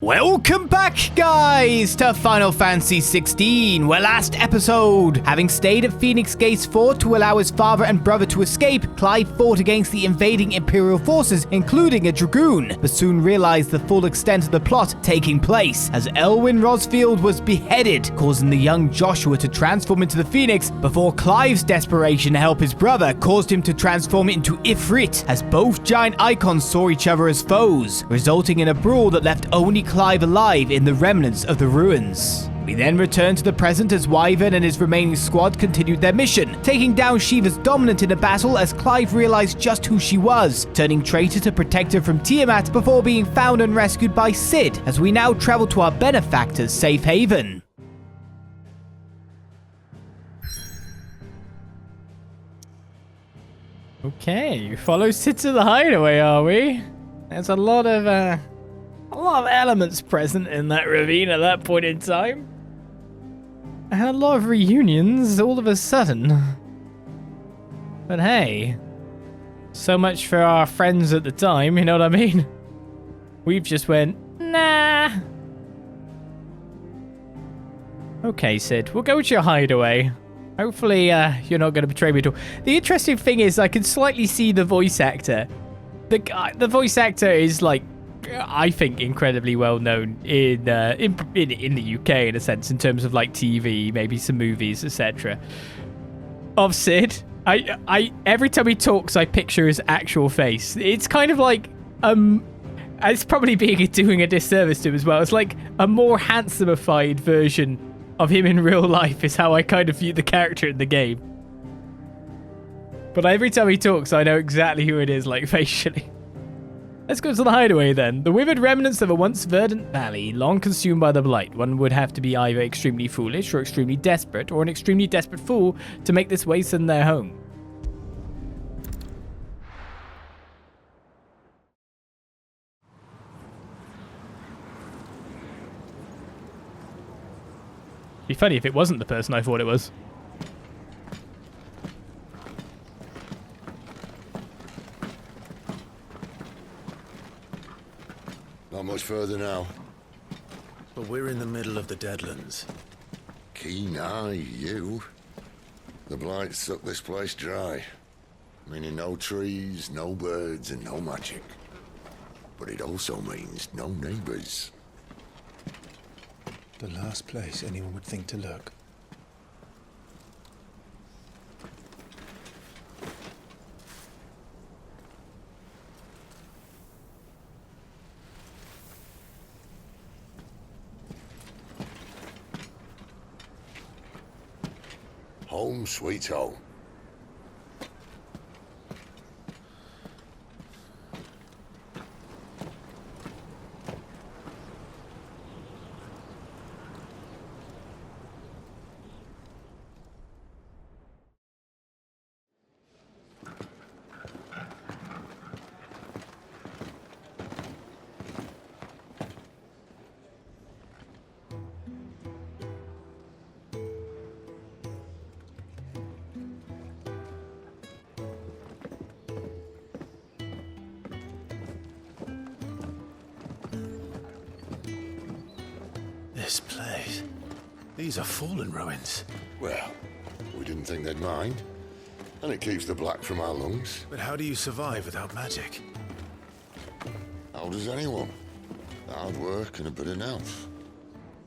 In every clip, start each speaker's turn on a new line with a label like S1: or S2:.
S1: Welcome back, guys, to Final Fantasy XVI, where last episode, having stayed at Phoenix Gate's fort to allow his father and brother to escape, Clive fought against the invading Imperial forces, including a Dragoon, but soon realized the full extent of the plot taking place, as Elwyn Rosfield was beheaded, causing the young Joshua to transform into the Phoenix, before Clive's desperation to help his brother caused him to transform into Ifrit, as both giant icons saw each other as foes, resulting in a brawl that left only Clive alive in the remnants of the ruins. We then return to the present as Wyvern and his remaining squad continued their mission, taking down Shiva's dominant in a battle as Clive realized just who she was, turning traitor to protect her from Tiamat before being found and rescued by Cid, as we now travel to our benefactor's safe haven. Okay, follow Cid to the hideaway, are we? There's a lot of elements present in that ravine at that point in time. And a lot of reunions all of a sudden. But hey, so much for our friends at the time, you know what I mean? We've just went, nah. Okay, Cid, we'll go to your hideaway. Hopefully, you're not going to betray me at all. The interesting thing is I can slightly see the voice actor. The voice actor is like, I think incredibly well known in the UK in a sense, in terms of like TV, maybe some movies, etc. Of Cid, I every time he talks, I picture his actual face. It's kind of like it's probably doing a disservice to him as well. It's like a more handsomeified version of him in real life is how I kind of view the character in the game. But every time he talks, I know exactly who it is, like facially. Let's go to the hideaway then. The withered remnants of a once verdant valley, long consumed by the blight. One would have to be either extremely foolish or extremely desperate, or an extremely desperate fool to make this wasteland their home. It'd be funny if it wasn't the person I thought it was.
S2: Not much further now.
S3: But we're in the middle of the Deadlands.
S2: Keen eye, you. The blight sucked this place dry. Meaning no trees, no birds, and no magic. But it also means no neighbors.
S3: The last place anyone would think to look.
S2: Home sweet home.
S3: This place. These are fallen ruins.
S2: Well, we didn't think they'd mind. And it keeps the black from our lungs.
S3: But how do you survive without magic?
S2: How does anyone? Hard work and a bit of nous.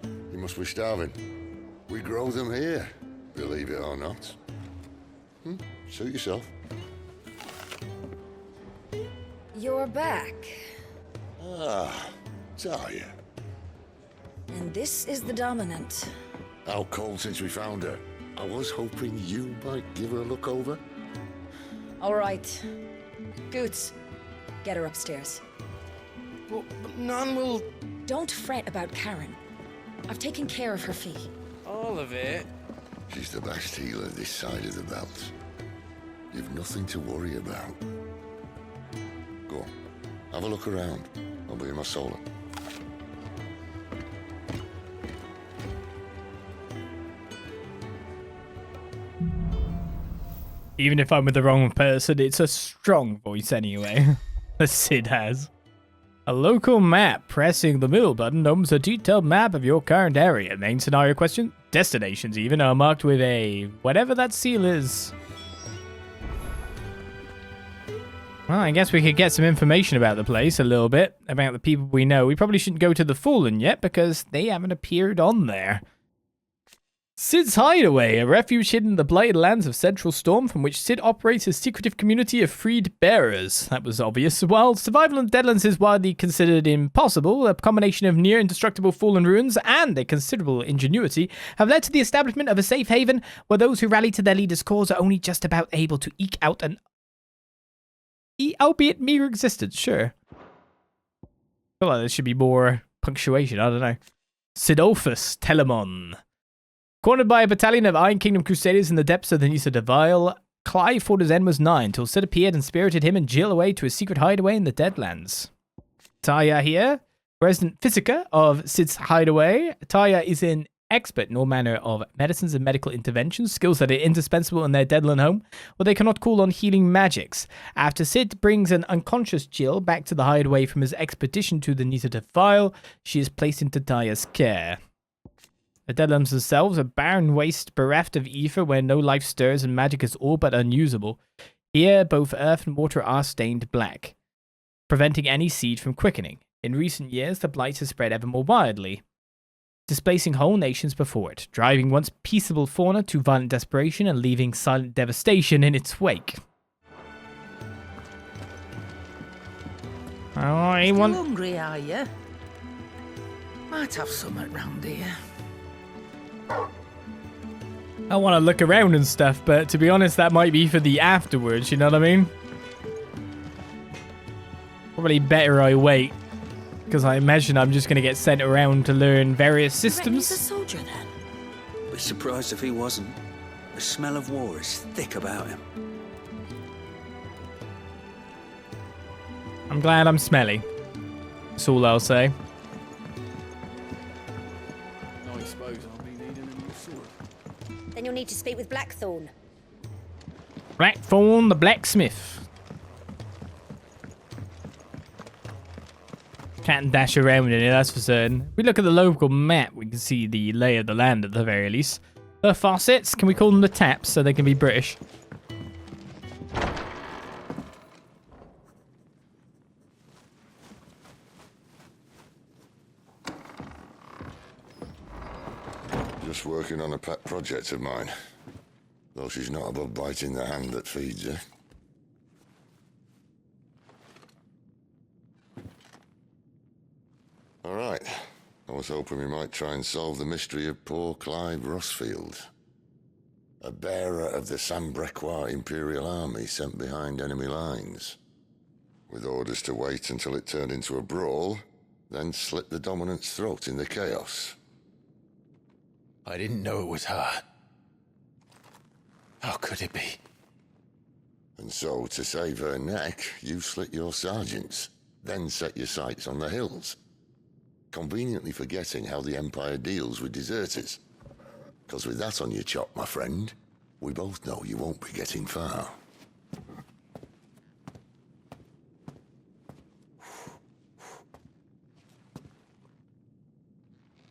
S2: You must be starving. We grow them here, believe it or not. Suit yourself.
S4: You're back.
S2: Ah, Talia.
S4: And this is the Dominant.
S2: How cold since we found her. I was hoping you might give her a look over.
S4: All right. Goots, get her upstairs.
S5: Well, none will...
S4: Don't fret about Karen. I've taken care of her fee.
S5: All of it?
S2: She's the best healer this side of the belt. You've nothing to worry about. Go on, have a look around. I'll be in my solar.
S1: Even if I'm with the wrong person, it's a strong voice anyway. As Cid has. A local map. Pressing the middle button opens a detailed map of your current area. Main scenario question. Destinations even are marked with a whatever that seal is. Well, I guess we could get some information about the place a little bit, about the people we know. We probably shouldn't go to the Fallen yet because they haven't appeared on there. Sid's Hideaway, a refuge hidden in the blighted lands of Central Storm from which Sid operates a secretive community of freed bearers. That was obvious. While survival in the Deadlands is widely considered impossible, a combination of near indestructible fallen ruins and a considerable ingenuity have led to the establishment of a safe haven where those who rally to their leader's cause are only just about able to eke out an albeit meager existence, sure. I feel like there should be more punctuation, I don't know. Sidolphus Telemon. Cornered by a battalion of Iron Kingdom Crusaders in the depths of the Nisa Devile, Clive thought his end was nigh until Sid appeared and spirited him and Jill away to a secret hideaway in the Deadlands. Taya here, resident Physica of Sid's Hideaway. Taya is an expert in all manner of medicines and medical interventions, skills that are indispensable in their Deadland home, where they cannot call on healing magics. After Sid brings an unconscious Jill back to the hideaway from his expedition to the Nisa Devile, she is placed into Taya's care. The Deadlands themselves, a barren waste bereft of ether where no life stirs and magic is all but unusable. Here, both earth and water are stained black, preventing any seed from quickening. In recent years, the blight has spread ever more widely, displacing whole nations before it, driving once peaceable fauna to violent desperation and leaving silent devastation in its wake. Oh, anyone?
S6: Still hungry, are you? Might have something round here.
S1: I want to look around and stuff, but to be honest, that might be for the afterwards, you know what I mean? Probably better I wait, because I imagine I'm just going to get sent around to learn various systems.
S6: He's a soldier then?
S7: Be surprised if he wasn't. The smell of war is thick about him.
S1: I'm glad I'm smelly. That's all I'll say.
S5: I suppose I'll be needing a new sword.
S8: Then you'll need to speak with Blackthorn.
S1: Blackthorn the blacksmith. Can't dash around in it, that's for certain. If we look at the local map, we can see the lay of the land at the very least. The faucets, can we call them the taps so they can be British?
S2: Just working on a pet project of mine. Though she's not above biting the hand that feeds her. All right. I was hoping we might try and solve the mystery of poor Clive Rosfield. A bearer of the Sambrequois Imperial Army sent behind enemy lines. With orders to wait until it turned into a brawl, then slit the dominant's throat in the chaos.
S3: I didn't know it was her. How could it be?
S2: And so, to save her neck, you slit your sergeants, then set your sights on the hills. Conveniently forgetting how the Empire deals with deserters. Because with that on your chop, my friend, we both know you won't be getting far.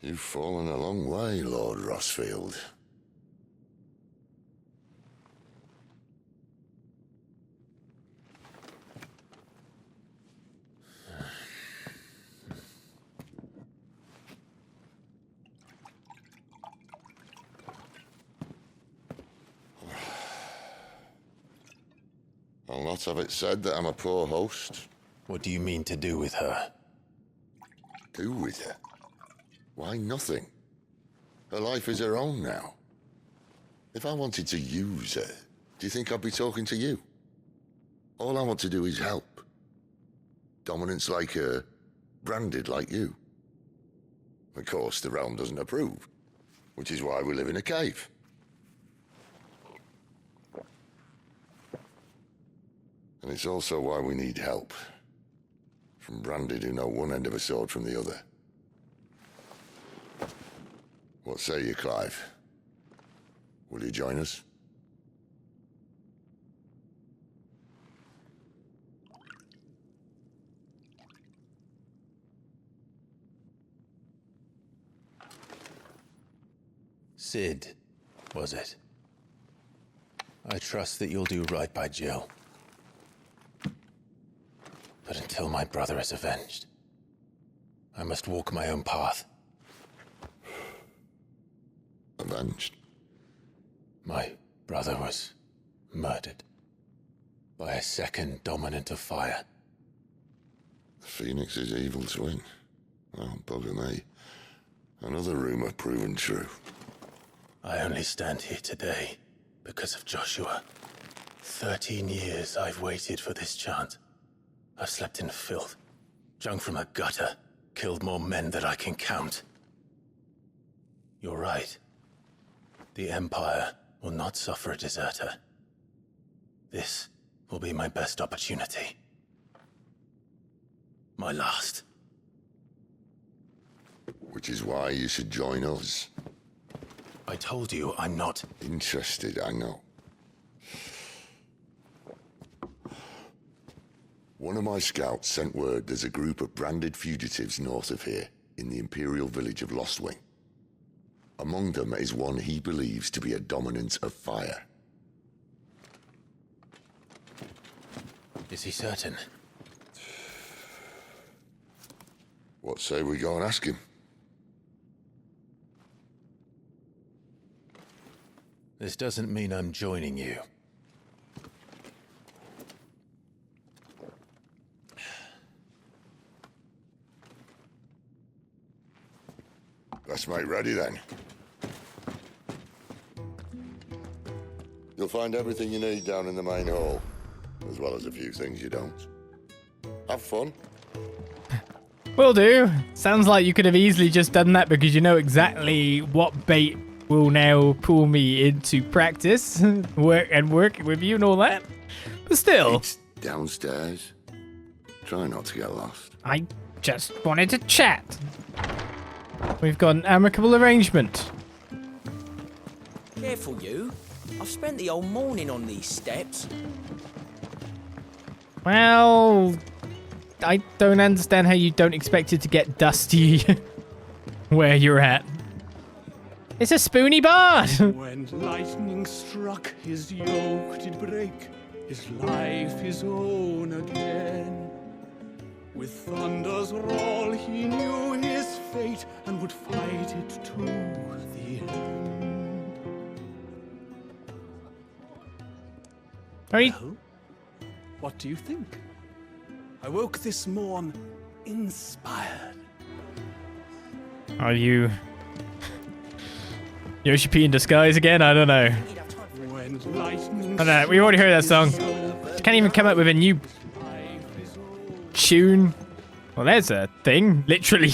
S2: You've fallen a long way, Lord Rosfield. I'll not have it said that I'm a poor host.
S3: What do you mean to do with her?
S2: Do with her? Why, nothing. Her life is her own now. If I wanted to use her, do you think I'd be talking to you? All I want to do is help. Dominants like her, branded like you. Of course, the realm doesn't approve, which is why we live in a cave. And it's also why we need help. From branded who know one end of a sword from the other. What say you, Clive? Will you join us?
S3: Sid, was it? I trust that you'll do right by Jill. But until my brother is avenged, I must walk my own path.
S2: Avenged?
S3: My brother was murdered by a second dominant of fire.
S2: The Phoenix's evil twin. Oh, bugger me. Another rumor proven true.
S3: I only stand here today because of Joshua. 13 years I've waited for this chance. I've slept in filth, drunk from a gutter, killed more men than I can count. You're right. The Empire will not suffer a deserter. This will be my best opportunity. My last.
S2: Which is why you should join us.
S3: I told you I'm not
S2: Interested, I know. One of my scouts sent word there's a group of branded fugitives north of here, in the Imperial village of Lostwing. Among them is one he believes to be a dominant of fire.
S3: Is he certain?
S2: What say we go and ask him?
S3: This doesn't mean I'm joining you.
S2: Let's make ready then. You'll find everything you need down in the main hall, as well as a few things you don't. Have fun.
S1: Will do. Sounds like you could have easily just done that because you know exactly what bait will now pull me into practice, working with you and all that. But still.
S2: It's downstairs. Try not to get lost.
S1: I just wanted to chat. We've got an amicable arrangement.
S6: Careful, you. I've spent the whole morning on these steps.
S1: Well, I don't understand how you don't expect it to get dusty where you're at. It's a spoony bard.
S5: When lightning struck, his yoke did break, his life his own again. With thunder's roll, he knew his fate and would fight it to the end.
S1: Are you...
S5: Well, what do you think? I woke this morn inspired.
S1: Are you... Yoshi P in disguise again? I don't know.
S5: When lightning
S1: I don't know. We already heard that song. Can't even come up with a new tune. Well, there's a thing, literally.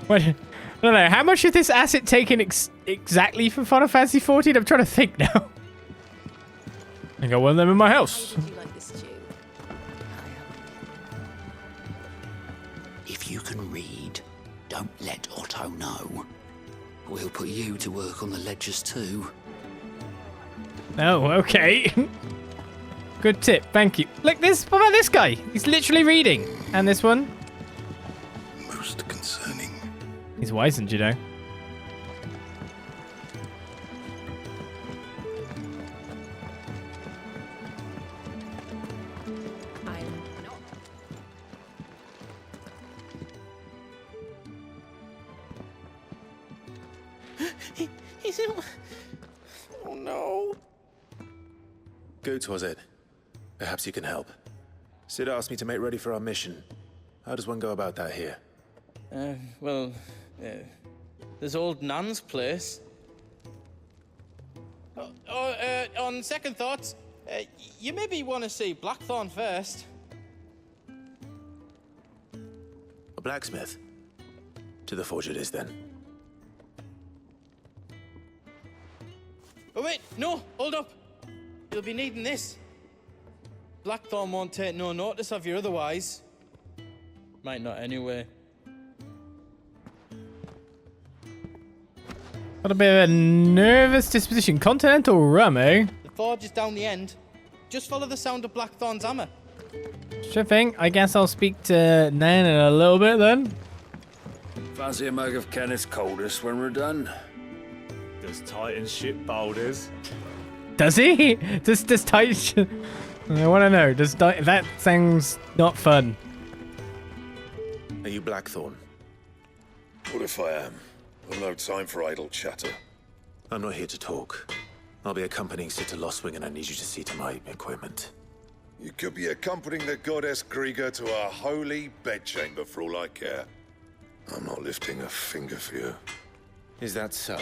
S1: What? I don't know. How much is this asset taken exactly from Final Fantasy XIV? I'm trying to think now. I got one of them in my house.
S7: If you can read, don't let Otto know. We'll put you to work on the ledgers too.
S1: Oh, okay. Good tip, thank you. Look, what about this guy? He's literally reading. And this one?
S2: Most concerning.
S1: He's wizened, you know.
S6: He's in... Oh, no.
S3: Goots, was it? Perhaps you can help. Sid asked me to make ready for our mission. How does one go about that here?
S9: There's old Nan's place. On second thoughts, you maybe want to see Blackthorn first.
S3: A blacksmith? To the forge it is then.
S9: Oh wait, no, hold up. You'll be needing this. Blackthorn won't take no notice of you otherwise. Might not anyway.
S1: Got a bit of a nervous disposition. Continental rum, eh?
S9: The forge is down the end. Just follow the sound of Blackthorn's hammer.
S1: Sure thing. I guess I'll speak to Nan in a little bit then.
S10: Fancy a mug of Kenneth's coldest when we're done? Does Titan ship boulders?
S1: Does he? Does Titan? I want to know. That sounds not fun.
S3: Are you Blackthorn?
S11: What if I am? I've no time for idle chatter.
S3: I'm not here to talk. I'll be accompanying Sitter Lostwing, and I need you to see to my equipment.
S11: You could be accompanying the goddess Krieger to our holy bedchamber for all I care. I'm not lifting a finger for you.
S3: Is that so?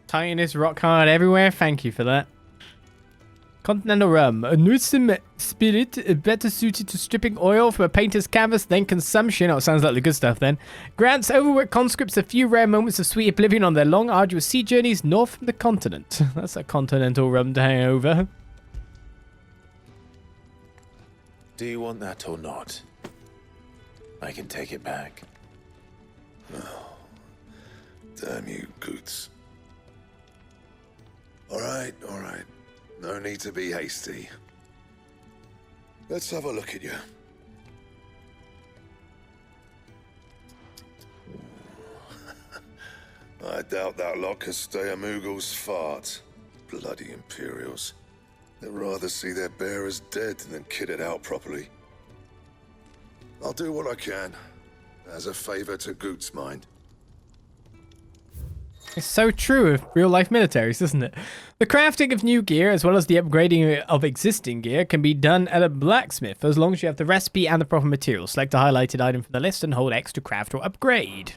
S1: Titan is rock hard everywhere. Thank you for that. Continental rum. A nourishing spirit better suited to stripping oil from a painter's canvas than consumption. Oh, it sounds like the good stuff then. Grants overworked conscripts a few rare moments of sweet oblivion on their long, arduous sea journeys north from the continent. That's a continental rum to hang over.
S3: Do you want that or not? I can take it back.
S11: Oh, damn you, Goots. All right. No need to be hasty. Let's have a look at you. I doubt that lot could stay a Moogle's fart. Bloody Imperials. They'd rather see their bearers dead than kitted out properly. I'll do what I can, as a favor to Goot's mind.
S1: It's so true of real-life militaries, isn't it? The crafting of new gear, as well as the upgrading of existing gear, can be done at a blacksmith, as long as you have the recipe and the proper materials. Select a highlighted item from the list and hold X to craft or upgrade.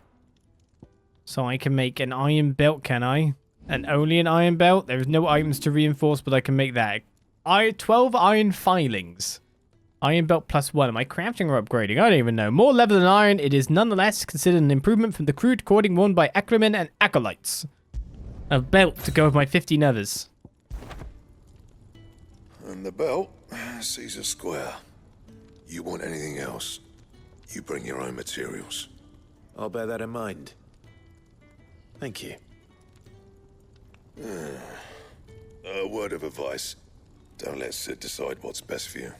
S1: So I can make an iron belt, can I? And only an iron belt? There's no items to reinforce, but I can make that. 12 iron filings. Iron belt +1. Am I crafting or upgrading? I don't even know. More leather than iron, it is nonetheless considered an improvement from the crude cording worn by Ackermen and Acolytes. A belt to go with my 15 others.
S11: And the belt sees a square. You want anything else, you bring your own materials.
S3: I'll bear that in mind. Thank you.
S11: A word of advice. Don't let Sid decide what's best for you.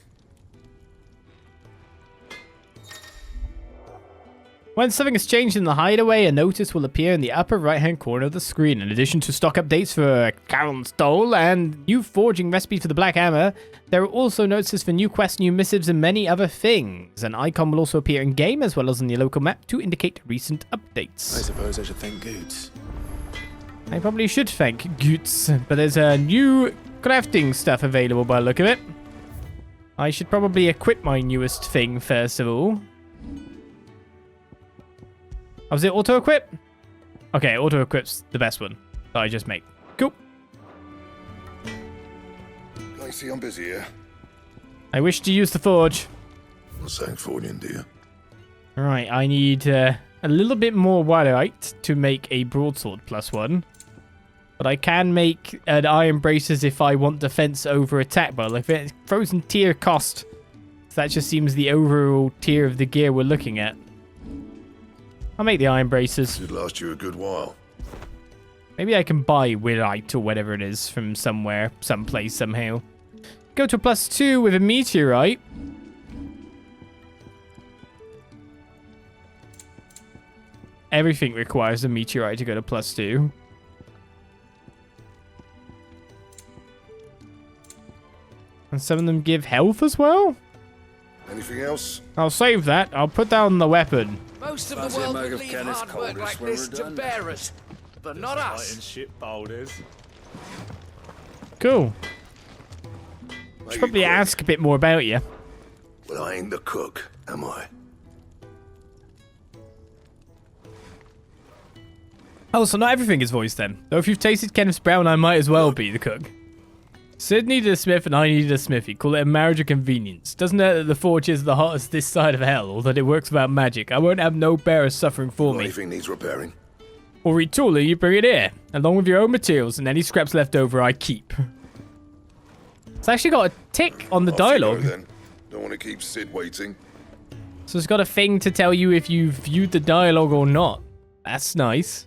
S1: When something has changed in the Hideaway, a notice will appear in the upper right-hand corner of the screen. In addition to stock updates for Karen's Stole and new forging recipes for the Black Hammer, there are also notices for new quests, new missives, and many other things. An icon will also appear in-game as well as on your local map to indicate recent updates.
S3: I suppose I should thank Goots.
S1: I probably should thank Goots, but there's a new crafting stuff available by the look of it. I should probably equip my newest thing first of all. Oh, was it auto-equip? Okay, auto-equip's the best one that I just make. Cool.
S11: I see I'm busy here.
S1: I wish to use the forge.
S11: I'm saying forging, do you?
S1: Alright, I need a little bit more Wildite to make a broadsword +1. But I can make an iron braces if I want defense over attack. But like it's frozen tier cost. So that just seems the overall tier of the gear we're looking at. I'll make the iron braces.
S11: Should last you a good while.
S1: Maybe I can buy Wildite or whatever it is from somewhere, someplace, somehow. Go to a +2 with a meteorite. Everything requires a meteorite to go to +2. And some of them give health as well?
S11: Anything else?
S1: I'll save that. I'll put down the weapon.
S6: Most of the world would leave hard work like this to bearers, but not us.
S10: Titan ship boulders.
S1: Cool. Should probably ask a bit more about you.
S11: Well, I ain't the cook, am I?
S1: Oh, so not everything is voiced then. Though if you've tasted Kenneth Brown, I might as well be the cook. Sid needed a smith and I needed a smithy. Call it a marriage of convenience. Doesn't it that the forge is the hottest this side of hell, or that it works without magic? I won't have no bearer suffering for me.
S11: Anything needs repairing.
S1: Or retooling, you bring it here, along with your own materials, and any scraps left over I keep. It's actually got a tick on the dialogue.
S11: Then. Don't want to keep Sid waiting.
S1: So it's got a thing to tell you if you've viewed the dialogue or not. That's nice.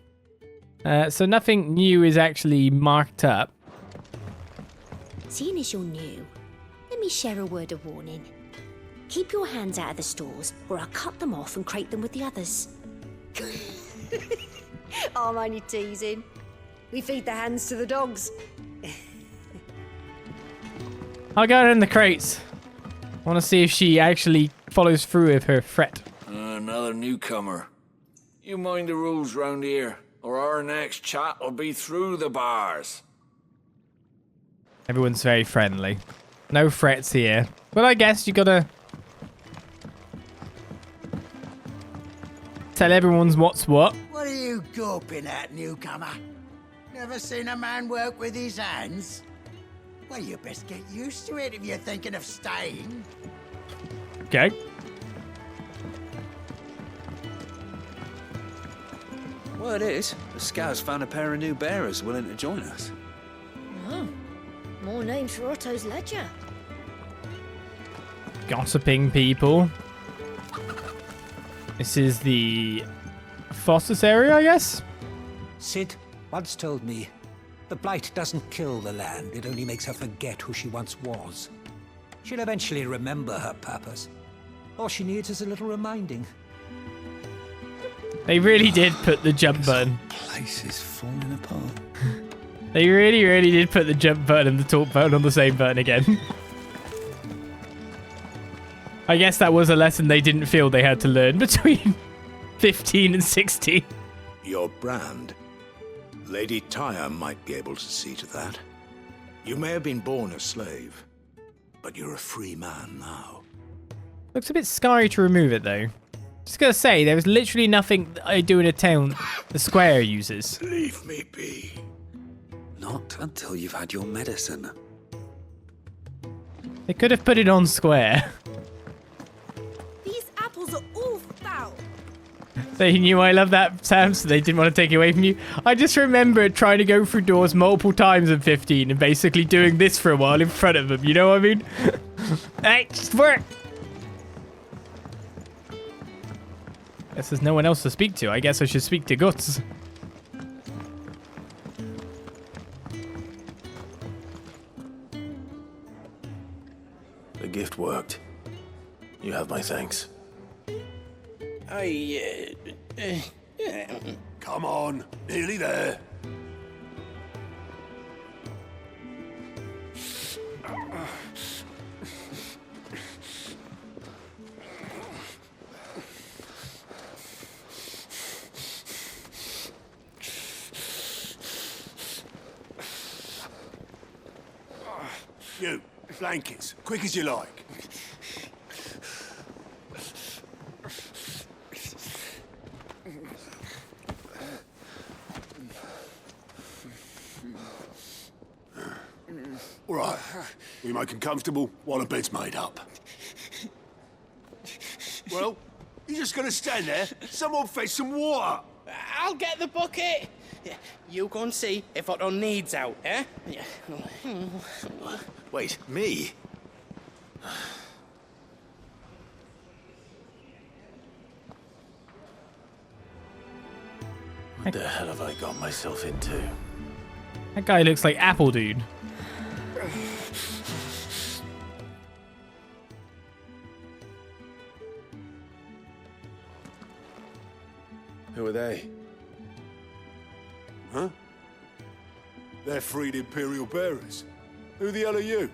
S1: So nothing new is actually marked up.
S8: Seeing as you're new, let me share a word of warning. Keep your hands out of the stores, or I'll cut them off and crate them with the others. I'm only teasing. We feed the hands to the dogs.
S1: I'll get her in the crates. I want to see if she actually follows through with her threat.
S12: Another newcomer. You mind the rules round here, or our next chat will be through the bars.
S1: Everyone's very friendly. No threats here. But I guess you gotta tell everyone what's what.
S6: What are you gawping at, newcomer? Never seen a man work with his hands? Well, you best get used to it if you're thinking of staying.
S1: Okay.
S13: Word is, the scouts found a pair of new bearers willing to join us.
S8: Oh, more names for Otto's ledger.
S1: Gossiping people. This is the Foster's area, I guess?
S14: Sid once told me, the blight doesn't kill the land, it only makes her forget who she once was. She'll eventually remember her purpose. All she needs is a little reminding.
S1: They really did put the jump button.
S13: Place is falling apart.
S1: They really, really did put the jump button and the talk button on the same button again. I guess that was a lesson they didn't feel they had to learn between 15 and 16.
S15: Your brand. Lady Tyre might be able to see to that. You may have been born a slave, but you're a free man now.
S1: Looks a bit scary to remove it, though. Just gotta say, there was literally nothing that I do in a town the Square uses.
S15: Leave me be.
S13: Not until you've had your medicine.
S1: They could have put it on Square.
S8: These apples are all foul.
S1: They knew I love that, Sam, so they didn't want to take it away from you. I just remember trying to go through doors multiple times in 15 and basically doing this for a while in front of them, you know what I mean? Hey, just work! Guess there's no one else to speak to. I guess I should speak to Guts.
S3: The gift worked. You have my thanks.
S15: Come on, nearly there. You, blankets, quick as you like. All right, we make 'em comfortable while the bed's made up. Well, you just gonna stand there? Someone fetch some water.
S9: I'll get the bucket. You go and see if Otto needs out, eh?
S15: Wait, me?
S3: What the hell have I got myself into?
S1: That guy looks like Apple Dude.
S3: Who are they?
S15: Huh? They're freed Imperial bearers. Who the hell are you?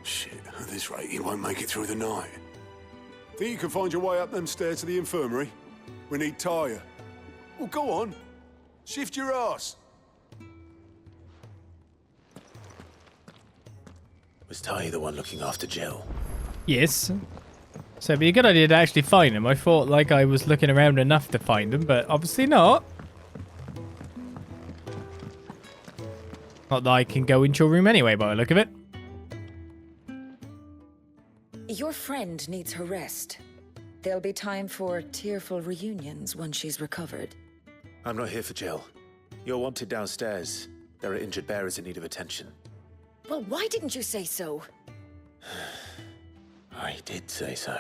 S15: Shit, at this rate, you won't make it through the night. Think you can find your way up them stairs to the infirmary? We need Tyre. Well, go on. Shift your ass.
S3: Was Ty the one looking after Jill?
S1: Yes. So it'd be a good idea to actually find him. I thought like I was looking around enough to find him, but obviously not. Not that I can go into your room anyway by the look of it.
S4: Your friend needs her rest. There'll be time for tearful reunions once she's recovered.
S3: I'm not here for Jill. You're wanted downstairs. There are injured bearers in need of attention.
S4: Well, why didn't you say so?
S3: I did say so.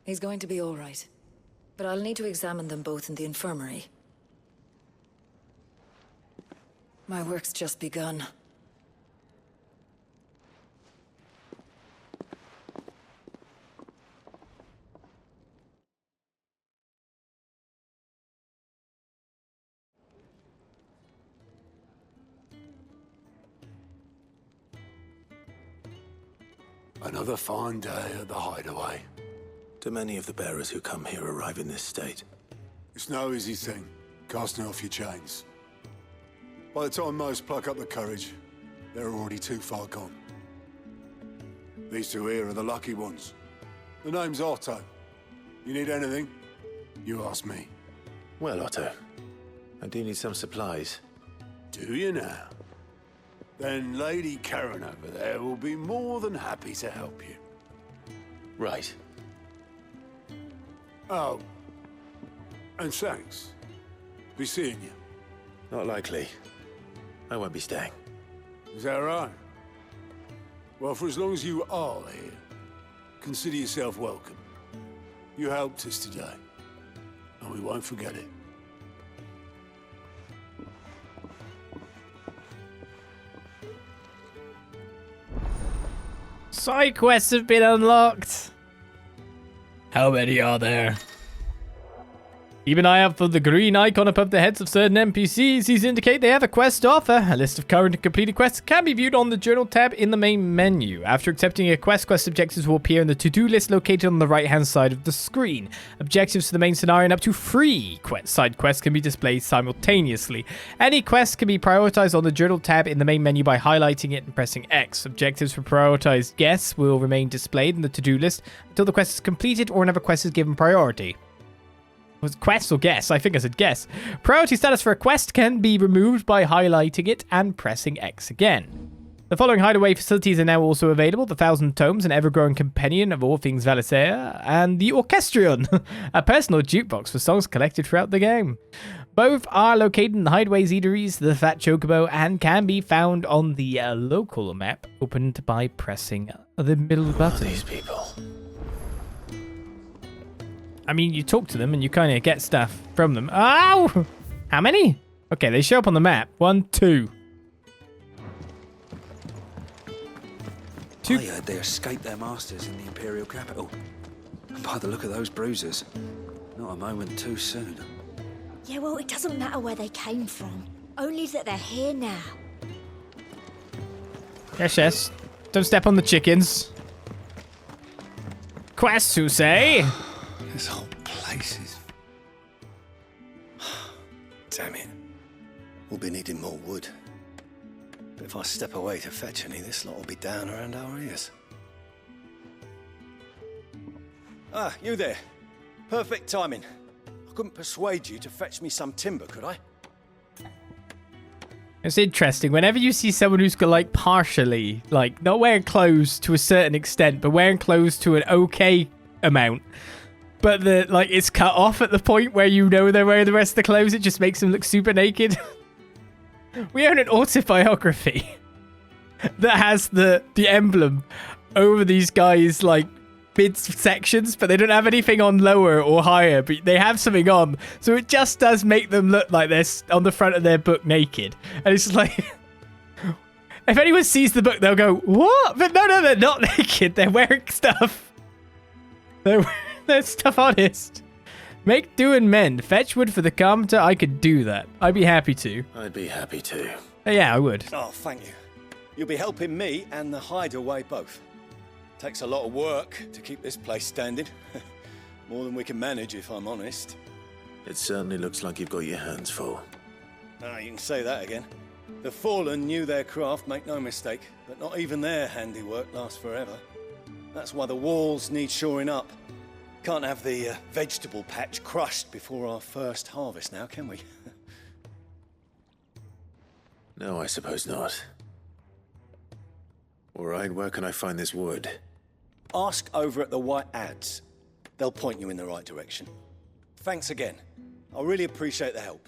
S4: He's going to be all right. But I'll need to examine them both in the infirmary. My work's just begun.
S15: Another fine day at the Hideaway.
S3: Do many of the bearers who come here arrive in this state?
S15: It's no easy thing, casting off your chains. By the time most pluck up the courage, they're already too far gone. These two here are the lucky ones. The name's Otto. You need anything, you ask me.
S3: Well, Otto, I do need some supplies.
S15: Do you now? Then Lady Karen over there will be more than happy to help you.
S3: Right.
S15: Oh. And thanks. Be seeing you.
S3: Not likely. I won't be staying.
S15: Is that right? Well, for as long as you are here, consider yourself welcome. You helped us today, and we won't forget it.
S1: Side quests have been unlocked. How many are there? Keep an eye out for the green icon above the heads of certain NPCs. These indicate they have a quest to offer. A list of current and completed quests can be viewed on the journal tab in the main menu. After accepting a quest objectives will appear in the to-do list located on the right-hand side of the screen. Objectives for the main scenario and up to 3 side quests can be displayed simultaneously. Any quest can be prioritized on the journal tab in the main menu by highlighting it and pressing X. Objectives for prioritized guests will remain displayed in the to-do list until the quest is completed or another quest is given priority. Was it quest or guess? I think I said guess. Priority status for a quest can be removed by highlighting it and pressing X again. The following Hideaway facilities are now also available: the 1,000 Tomes, an ever-growing companion of all things Valisthea, and the Orchestrion, a personal jukebox for songs collected throughout the game. Both are located in the Hideaway's eateries, the Fat Chocobo, and can be found on the local map, opened by pressing the middle button.
S3: These people.
S1: I mean, you talk to them and you kind of get stuff from them. Ow! How many? Okay, they show up on the map. 1, 2.
S13: I heard they escaped their masters in the Imperial capital. And by the look of those bruises, not a moment too soon.
S8: Yeah, well, it doesn't matter where they came from. Only that they're here now.
S1: Yes, yes. Don't step on the chickens. Quests, who say?
S16: This whole place is... Damn it. We'll be needing more wood. But if I step away to fetch any, this lot will be down around our ears.
S17: Ah, you there. Perfect timing. I couldn't persuade you to fetch me some timber, could I?
S1: It's interesting. Whenever you see someone who's got, like, partially, like, not wearing clothes to a certain extent, but wearing clothes to an okay amount, but it's cut off at the point where you know they're wearing the rest of the clothes, it just makes them look super naked. We own an autobiography that has the emblem over these guys, like, mid sections, but they don't have anything on lower or higher, but they have something on, so it just does make them look like they're on the front of their book naked. And it's like, if anyone sees the book, they'll go, what? But no, they're not naked. They're wearing stuff. They're stuff honest. Make do and mend. Fetch wood for the carpenter. I could do that. I'd be happy to.
S3: I'd be happy to.
S1: Yeah, I would.
S17: Oh, thank you. You'll be helping me and the Hideaway both. Takes a lot of work to keep this place standing. More than we can manage, if I'm honest.
S3: It certainly looks like you've got your hands full.
S17: Ah, you can say that again. The Fallen knew their craft, make no mistake, but not even their handiwork lasts forever. That's why the walls need shoring up. Can't have the vegetable patch crushed before our first harvest now, can we?
S3: No, I suppose not. All right, where can I find this wood?
S17: Ask over at the White Ads. They'll point you in the right direction. Thanks again. I really appreciate the help.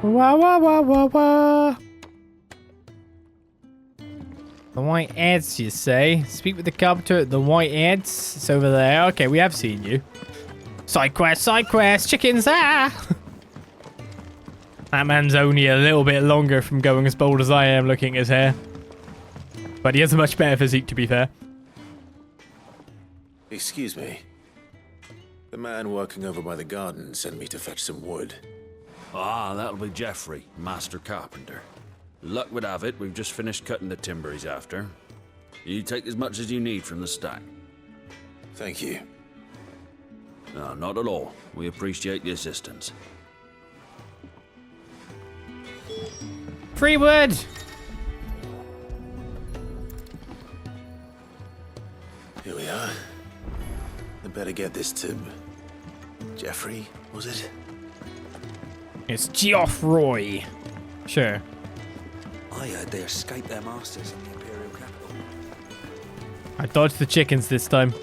S1: Wah, wah, wah, wah, wah. The White Heads, you say? Speak with the carpenter at the White Heads. It's over there. Okay, we have seen you. Side quest, chickens, ah! That man's only a little bit longer from going as bold as I am looking at his hair. But he has a much better physique, to be fair.
S3: Excuse me. The man working over by the garden sent me to fetch some wood.
S18: Ah, that'll be Geoffrey, master carpenter. Luck would have it, we've just finished cutting the timber he's after. You take as much as you need from the stack.
S3: Thank you.
S18: No, not at all. We appreciate the assistance.
S1: Free wood!
S3: Here we are. I better get this to... Geoffrey, was it?
S1: It's Geoffroy. Sure.
S13: I heard they escaped their masters in the Imperial capital.
S1: I dodged the chickens this time.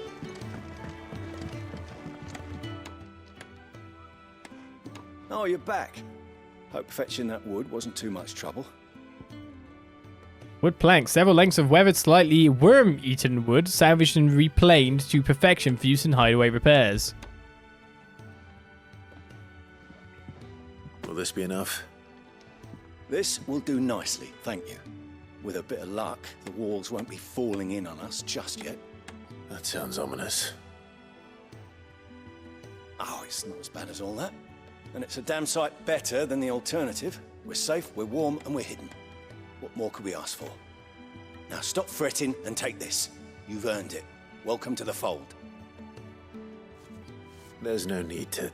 S17: Oh, you're back. Hope fetching that wood wasn't too much trouble.
S1: Wood planks, several lengths of weathered, slightly worm-eaten wood, salvaged and replaned to perfection for use in hideaway repairs.
S3: Will this be enough?
S17: This will do nicely, thank you. With a bit of luck, the walls won't be falling in on us just yet.
S3: That sounds ominous.
S17: Oh, it's not as bad as all that. And it's a damn sight better than the alternative. We're safe, we're warm, and we're hidden. What more could we ask for? Now stop fretting and take this. You've earned it. Welcome to the fold.
S3: There's no need to...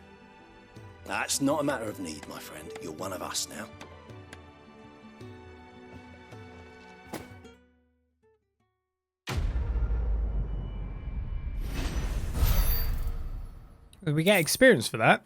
S17: That's not a matter of need, my friend. You're one of us now.
S1: We get experience for that.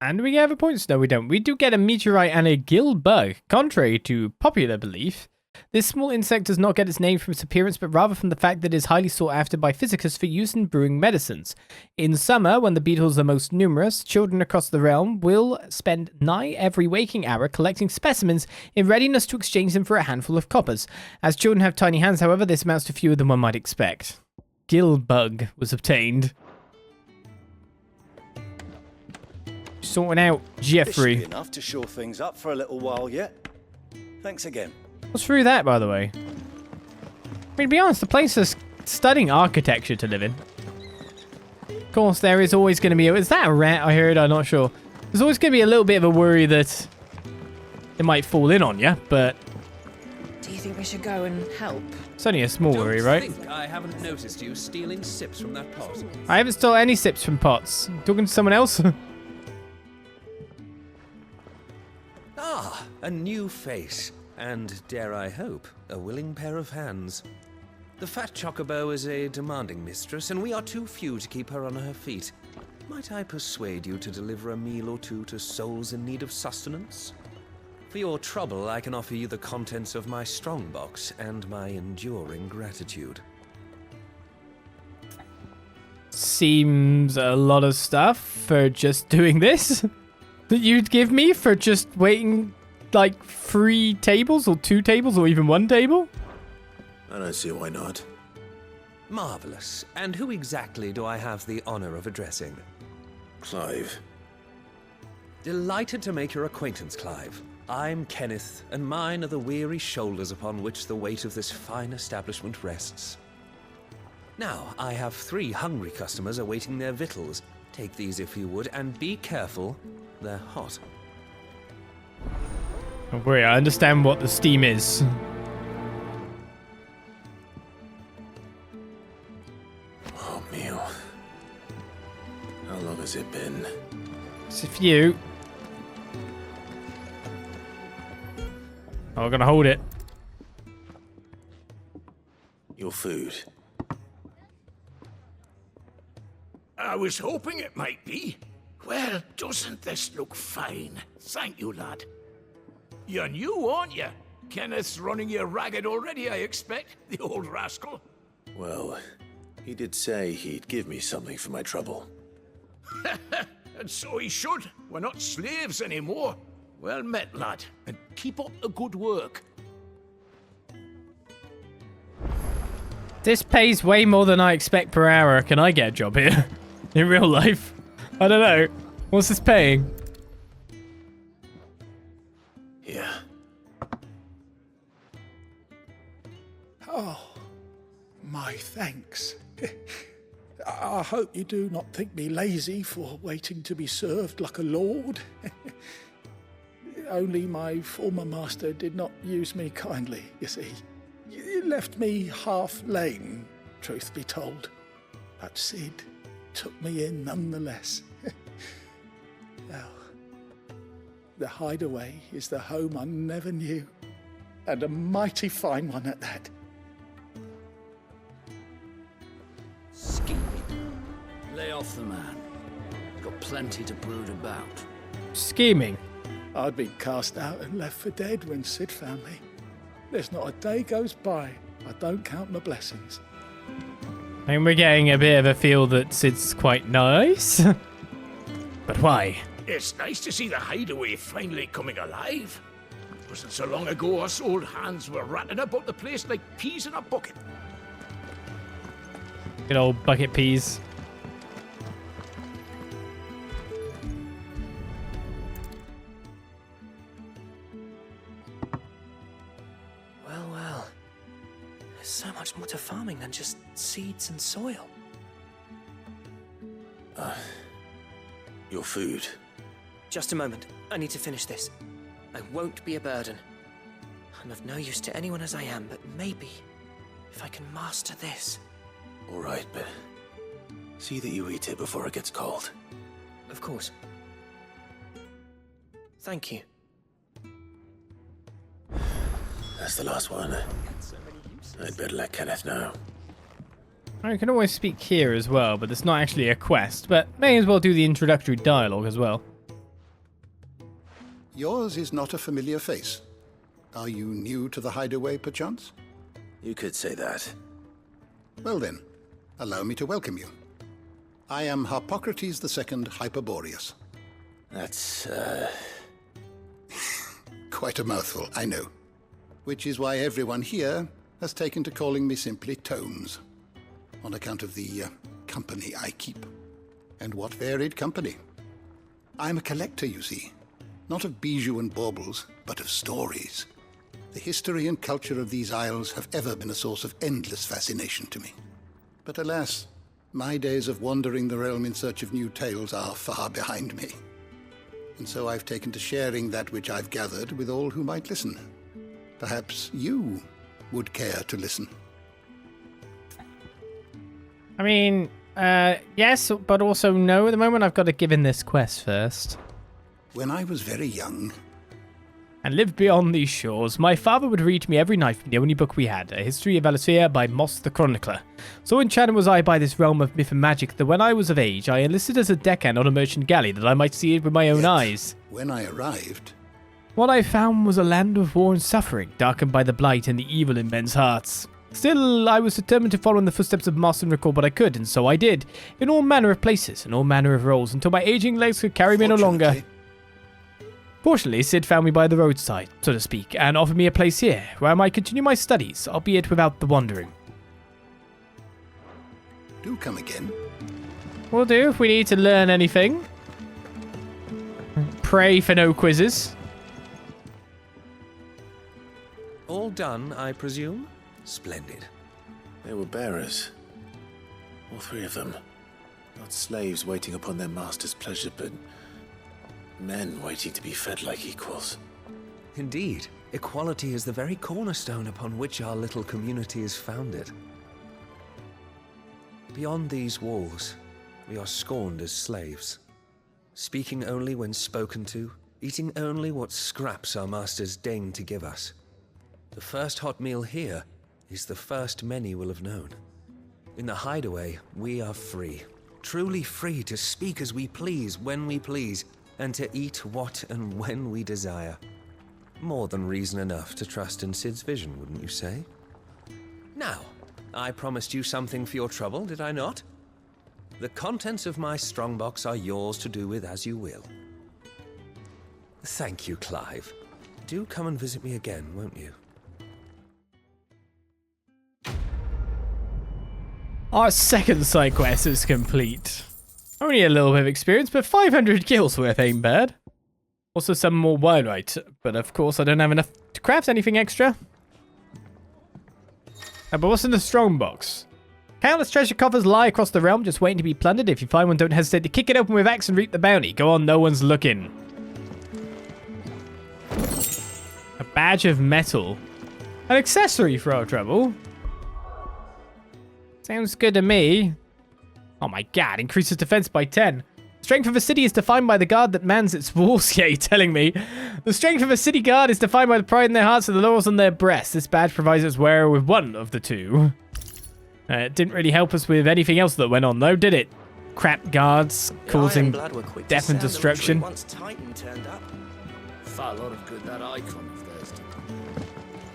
S1: And we get points. No, we don't. We do get a meteorite and a gill bug. Contrary to popular belief, this small insect does not get its name from its appearance, but rather from the fact that it is highly sought after by physicists for use in brewing medicines. In summer, when the beetles are most numerous, children across the realm will spend nigh every waking hour collecting specimens in readiness to exchange them for a handful of coppers. As children have tiny hands, however, this amounts to fewer than one might expect. Gill bug was obtained. Sorting out Geoffrey.
S17: This should be enough to shore things up for a little while yet. Thanks again.
S1: What's through that, by the way? I mean, to be honest, the place is stunning architecture to live in. Of course, there is always going to be... Is that a rat I heard? I'm not sure. There's always going to be a little bit of a worry that it might fall in on you, but...
S19: Do you think we should go and help?
S1: It's only a small worry, right?
S20: I think I haven't noticed you stealing sips from that pot.
S1: I haven't stolen any sips from pots. Talking to someone else?
S20: Ah, a new face. And, dare I hope, a willing pair of hands. The fat chocobo is a demanding mistress, and we are too few to keep her on her feet. Might I persuade you to deliver a meal or two to souls in need of sustenance? For your trouble, I can offer you the contents of my strongbox and my enduring gratitude.
S1: Seems a lot of stuff for just doing this. That you'd give me for just waiting, like, 3 tables or 2 tables or even 1 table?
S3: I don't see why not.
S20: Marvelous. And who exactly do I have the honor of addressing?
S3: Clive.
S20: Delighted to make your acquaintance, Clive. I'm Kenneth, and mine are the weary shoulders upon which the weight of this fine establishment rests. Now, I have 3 hungry customers awaiting their victuals. Take these if you would, and be careful. They're hot.
S1: Don't worry, I understand what the steam is.
S3: Oh, meal. How long has it been?
S1: It's a few. Oh, I'm gonna hold it.
S3: Your food.
S6: I was hoping it might be. Well, doesn't this look fine? Thank you, lad. You're new, aren't you? Kenneth's running you ragged already, I expect, the old rascal.
S3: Well, he did say he'd give me something for my trouble.
S6: And so he should. We're not slaves anymore. Well met, lad, and keep up the good work.
S1: This pays way more than I expect per hour. Can I get a job here? In real life? I don't know. What's this paying?
S3: Yeah.
S6: Oh, my thanks. I hope you do not think me lazy for waiting to be served like a lord. Only my former master did not use me kindly, you see. He left me half lame, truth be told. But Sid took me in nonetheless. Well, the Hideaway is the home I never knew, and a mighty fine one at that.
S7: Lay off the man. Got plenty to brood about.
S1: Scheming.
S6: I'd been cast out and left for dead when Sid found me. There's not a day goes by I don't count my blessings.
S1: I think we're getting a bit of a feel that Sid's quite nice. But why?
S6: It's nice to see the Hideaway finally coming alive. It wasn't so long ago us old hands were ratting about the place like peas in a bucket.
S1: Good old bucket peas.
S21: Well. There's so much more to farming than just seeds and soil.
S3: Your food.
S21: Just a moment. I need to finish this. I won't be a burden. I'm of no use to anyone as I am, but maybe if I can master this.
S3: All right, but see that you eat it before it gets cold.
S21: Of course. Thank you.
S3: That's the last one. I'd better let Kenneth know.
S1: I can always speak here as well, but it's not actually a quest, but may as well do the introductory dialogue as well.
S22: Yours is not a familiar face. Are you new to the Hideaway, perchance?
S3: You could say that.
S22: Well then, allow me to welcome you. I am Harpocrates II Hyperboreus.
S3: That's,
S22: Quite a mouthful, I know. Which is why everyone here has taken to calling me simply Tomes, on account of the company I keep. And what varied company. I'm a collector, you see. Not of bijou and baubles, but of stories. The history and culture of these isles have ever been a source of endless fascination to me. But alas, my days of wandering the realm in search of new tales are far behind me. And so I've taken to sharing that which I've gathered with all who might listen. Perhaps you would care to listen.
S1: I mean, yes, but also no. At the moment, I've got to give in this quest first.
S22: When I was very young,
S1: and lived beyond these shores, my father would read to me every night from the only book we had, A History of Valisthea by Moss the Chronicler. So enchanted was I by this realm of myth and magic that when I was of age, I enlisted as a deckhand on a merchant galley that I might see it with my own eyes.
S22: When I arrived,
S1: what I found was a land of war and suffering, darkened by the blight and the evil in men's hearts. Still, I was determined to follow in the footsteps of Moss and record what I could, and so I did, in all manner of places and all manner of roles, until my aging legs could carry me no longer. Fortunately, Sid found me by the roadside, so to speak, and offered me a place here, where I might continue my studies, albeit without the wandering.
S22: Do come again.
S1: Will do, if we need to learn anything. Pray for no quizzes.
S20: All done, I presume? Splendid.
S3: They were bearers. All three of them. Not slaves waiting upon their master's pleasure, but men waiting to be fed like equals.
S20: Indeed. Equality is the very cornerstone upon which our little community is founded. Beyond these walls, we are scorned as slaves. Speaking only when spoken to, eating only what scraps our masters deign to give us. The first hot meal here is the first many will have known. In the Hideaway, we are free. Truly free to speak as we please, when we please, and to eat what and when we desire. More than reason enough to trust in Sid's vision, wouldn't you say? Now, I promised you something for your trouble, did I not? The contents of my strongbox are yours to do with as you will. Thank you, Clive. Do come and visit me again, won't you?
S1: Our second side quest is complete. Only a little bit of experience, but 500 kills worth ain't bad. Also some more wildlight, but of course I don't have enough to craft anything extra. But what's in the strong box? Countless treasure coffers lie across the realm, just waiting to be plundered. If you find one, don't hesitate to kick it open with axe and reap the bounty. Go on, no one's looking. A badge of metal. An accessory for our trouble. Sounds good to me. Oh my god, increases defense by 10. Strength of a city is defined by the guard that mans its walls. Yeah, you're telling me. The strength of a city guard is defined by the pride in their hearts and the laurels on their breasts. This badge provides its wearer with one of the two. It didn't really help us with anything else that went on, though, did it? Crap guards causing death and destruction.
S21: Once Titan turned up.
S12: Far a lot of good that icon of theirs did.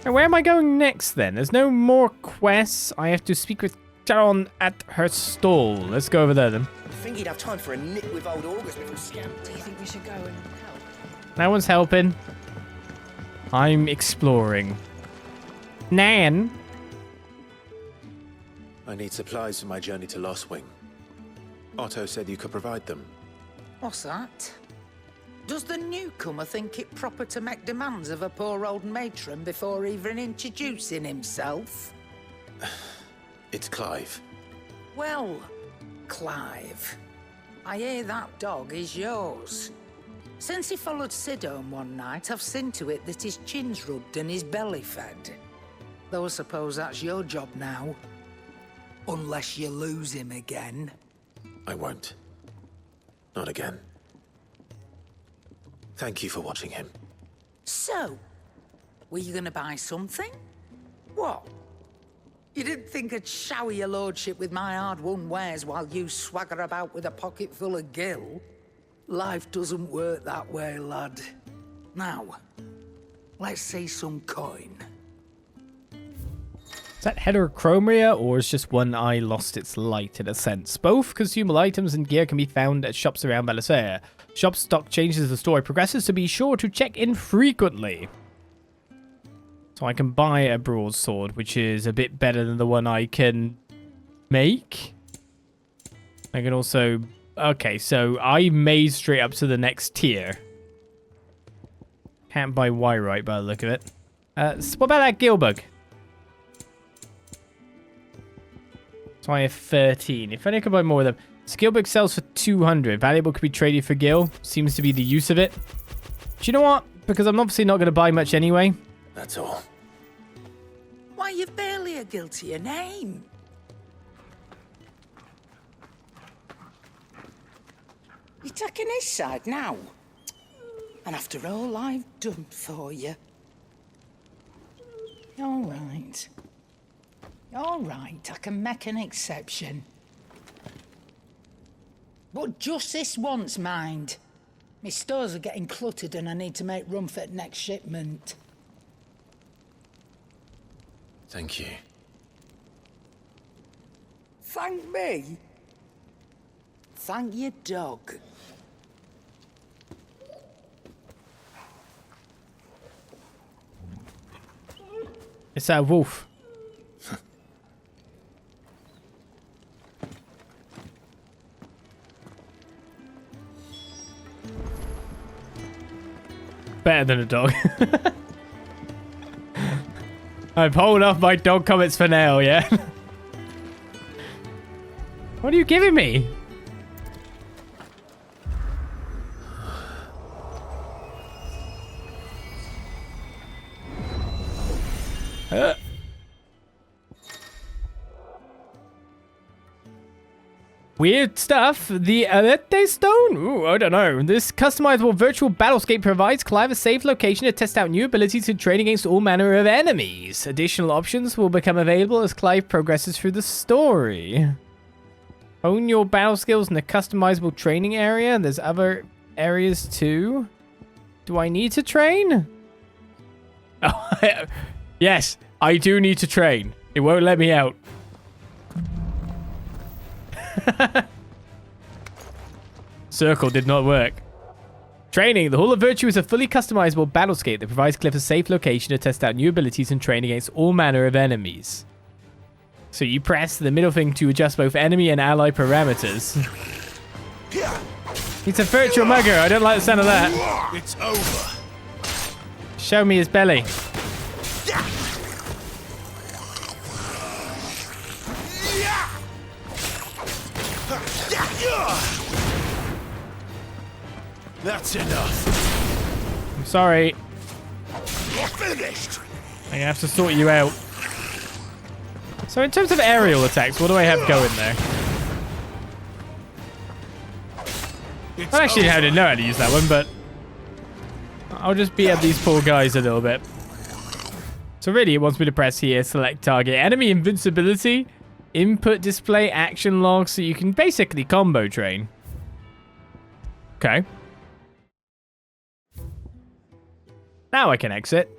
S1: And where am I going next, then? There's no more quests. I have to speak with Sharon at her stall. Let's go over there, then.
S21: I think he'd have time for a nip with old August before scamp.
S19: Do you think we should go and help?
S1: No one's helping. I'm exploring. Nan?
S2: I need supplies for my journey to Lostwing. Otto said you could provide them.
S5: What's that? Does the newcomer think it proper to make demands of a poor old matron before even introducing himself?
S2: It's Clive.
S5: Well, Clive, I hear that dog is yours. Since he followed Sid home one night, I've seen to it that his chin's rubbed and his belly fed. Though I suppose that's your job now. Unless you lose him again.
S2: I won't. Not again. Thank you for watching him.
S5: So, were you gonna buy something? What? You didn't think I'd shower your lordship with my hard-won wares while you swagger about with a pocket full of gil? Life doesn't work that way, lad. Now, let's see some coin.
S1: Is that heterochromia, or is just one eye lost its light in a sense? Both consumable items and gear can be found at shops around Valisthea. Shop stock changes as the story progresses, so be sure to check in frequently. So I can buy a broadsword, which is a bit better than the one I can make. I can also... Okay, so I made straight up to the next tier. Can't buy Wyrite by the look of it. What about that Gilbug? So I have 13. If only I could buy more of them. Skillbook sells for 200. Valuable could be traded for gil. Seems to be the use of it. Do you know what? Because I'm obviously not going to buy much anyway.
S2: That's all.
S5: Why, you've barely a gil to your name. You're taking his side now. And after all I've done for you. All right. All right, I can make an exception. But just this once, mind. My stores are getting cluttered and I need to make room for the next shipment.
S2: Thank you.
S5: Thank me? Thank your dog.
S1: It's that wolf. Better than a dog. I'm holding off my dog comments for now, yeah? What are you giving me? Weird stuff. The Alete Stone? Ooh, I don't know. This customizable virtual battlescape provides Clive a safe location to test out new abilities and train against all manner of enemies. Additional options will become available as Clive progresses through the story. Own your battle skills in the customizable training area. There's other areas too. Do I need to train? Oh, yes, I do need to train. It won't let me out. Circle did not work. Training. The Hall of Virtue is a fully customizable battlescape that provides Cliff a safe location to test out new abilities and train against all manner of enemies. So you press the middle thing to adjust both enemy and ally parameters. He's a virtual mugger. I don't like the sound of that.
S6: It's over.
S1: Show me his belly.
S6: That's enough.
S1: I'm sorry.
S6: You're finished.
S1: I'm gonna have to sort you out. So in terms of aerial attacks, what do I have going there? I actually didn't know how to use that one, but I'll just beat up these poor guys a little bit. So really, it wants me to press here, select target, enemy invincibility, input display, action log, so you can basically combo train. Okay. Now I can exit.